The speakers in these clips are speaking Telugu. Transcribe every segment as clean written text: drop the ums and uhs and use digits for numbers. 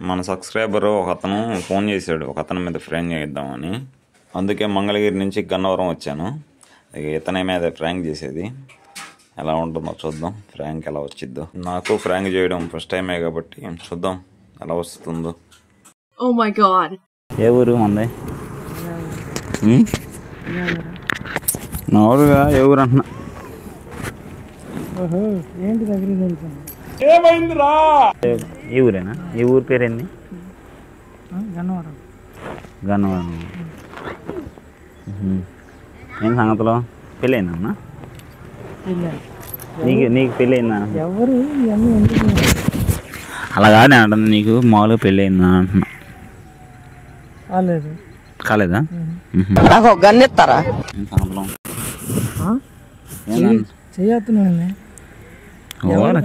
మన సబ్స్క్రైబర్ ఒక అతను ఫోన్ చేశాడు, ఒక అతని మీద ఫ్రాంక్ చేద్దామని. అందుకే మంగళగిరి నుంచి గన్నవరం వచ్చాను. ఇతనే మీద ఫ్రాంక్ చేసేది. ఎలా ఉంటుందో చూద్దాం, ఫ్రాంక్ ఎలా వచ్చిద్దో. నాకు ఫ్రాంక్ చేయడం ఫస్ట్ టైమే కాబట్టి చూద్దాం ఎలా వస్తుందో. Oh my god. ఏ ఊరు మంది? నోరుగా ఏ ఊరు అంటున్నా. ఏంటి దగ్గర ఏమైందిరా? ఈ ఊరేనా? ఈ ఊరు పేరేంది? గన్నవరం. గన్నవరం. ఏం సంగతిలో పెళ్ళి అయిందన్నా? నీకు పెళ్ళి అయిందా? ఎవరు అలా కాదు అంటున్నా, నీకు మామూలుగా పెళ్ళి అయిందా అంటున్నా. కాలేదా? గన్నెత్తారా సంగతిలో చేయత్తున్నాను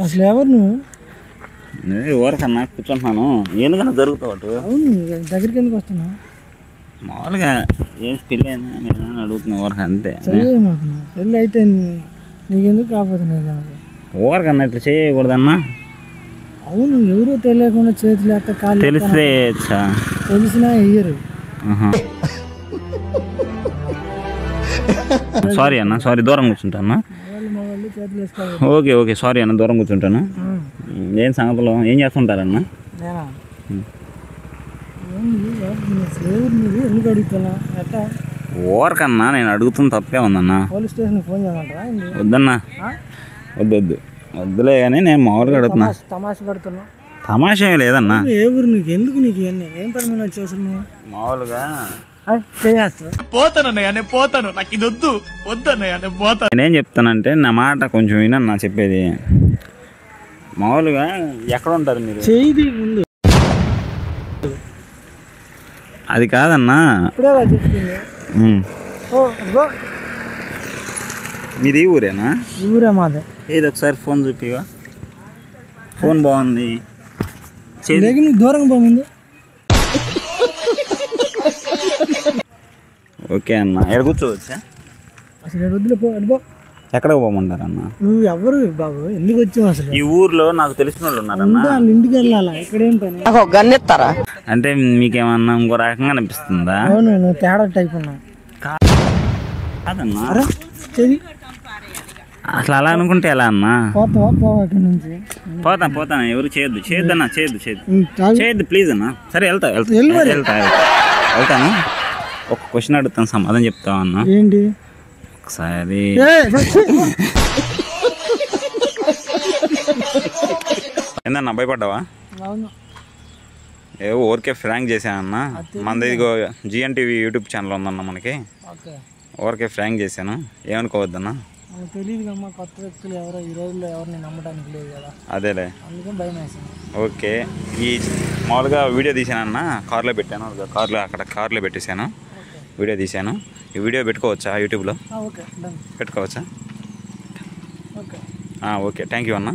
అసలు ఎవరు నువ్వు? ఎవరికన్నా కూర్చుంటున్నాను. ఎందుకన్నా జరుగుతావు? అవును, దగ్గరికి ఎందుకు వస్తున్నావు? మామూలుగా ఏం పెళ్ళి అయిందా నేను అడుగుతున్నా. ఎవరికి అంతే. పెళ్ళి అయితే నీకెందుకు కాకపోతున్నాయి? ఎవరికన్నా ఇట్లా చేయకూడదన్నా. అవును, ఎవరో తెలియకుండా చేతులు ఎత్త కాళ్ళు తెలిస్తే తెలిసినా వెయ్యరు. సారీ అన్న, సారీ, దూరం కూర్చుంటాను. ఓకే ఓకే, సారీ అన్న, దూరం కూర్చుంటాను. ఏం సంగతిలో ఏం చేస్తుంటారన్న? ఎందుకు అడుగుతున్నా? ఓరకన్నా నేను అడుగుతున్న తప్పే ఉందన్నా. పోలీస్ స్టేషన్ ఫోన్ చేయమంటారా? వద్దన్నా, వద్దు వద్దులే కానీ నేను మామూలుగా అడుగుతున్నా. తమాషా పడుతున్నా? తమాషా లేదన్నా. ఏ ఊరు నీకు? ఎందుకు నీకు ఇవన్నీ? ఏం పని మీద వచ్చేసి నువ్వు? మామూలుగా పోతాను, నాకు ఇది వద్దు వద్దన్నయ్య. నేనేం చెప్తానంటే నా మాట కొంచెం వినన్నా చెప్పేది. మామూలుగా ఎక్కడ ఉంటారు మీరు? చేయి ముందు. అది కాదన్నా. మీది ఈ ఊరేనా? ఈ ఊరే మాదే. ఏది ఒకసారి ఫోన్ చూపిగా. ఫోన్ బాగుంది. దూరంగా పోముందు. ఓకే అన్న, ఎక్కడ కూర్చోవచ్చా? అసలు వద్దులే, పో. ఎక్కడికి పోమంటారు అన్న? నువ్వు ఎవరు బాబు? ఎందుకు వచ్చావు అసలు? ఈ ఊర్లో నాకు తెలిసిన వాళ్ళు ఉన్నారన్న. వాళ్ళ ఇంటికి వెళ్ళాలా? ఇక్కడేం పని? గన్నెత్తారా అంటే మీకేమన్నా ఇంకో రకంగా అనిపిస్తుందా? అవును, నువ్వు తేడా టైప్ ఉన్నా కాదన్నా. అసలు అలా అనుకుంటే ఎలా అన్నా? పోతాను. ఎవరు చేయొద్దన్నా, చేయొద్దు ప్లీజ్ అన్నా. సరే వెళ్తాను. ఒక క్వశ్చన్ అడుగుతాను, సమాధానం చెప్తావా అన్న? ఏంటి? ఒకసారి ఏందన్నా భయపడ్డావా? ఏవో ఊరికే ఫ్రాంక్ చేశానన్నా. మనది ఇదిగో GNTV యూట్యూబ్ ఛానల్ ఉందన్న మనకి. ఊరికే ఫ్రాంక్ చేశాను, ఏమనుకోవద్దన్నా. తెలియదు, కొత్త వ్యక్తులు ఎవరో ఈ రోజుల్లో ఎవరిని నమ్మడానికి లేదు కదా. అదేలే, అందుకని భయం వేసింది. ఓకే, ఈ మామూలుగా వీడియో తీసానన్నా, కార్లో పెట్టాను. అక్కడ కార్లో పెట్టేశాను, వీడియో తీశాను. ఈ వీడియో పెట్టుకోవచ్చా యూట్యూబ్లో? పెట్టుకోవచ్చా? ఓకే, థ్యాంక్ యూ అన్న.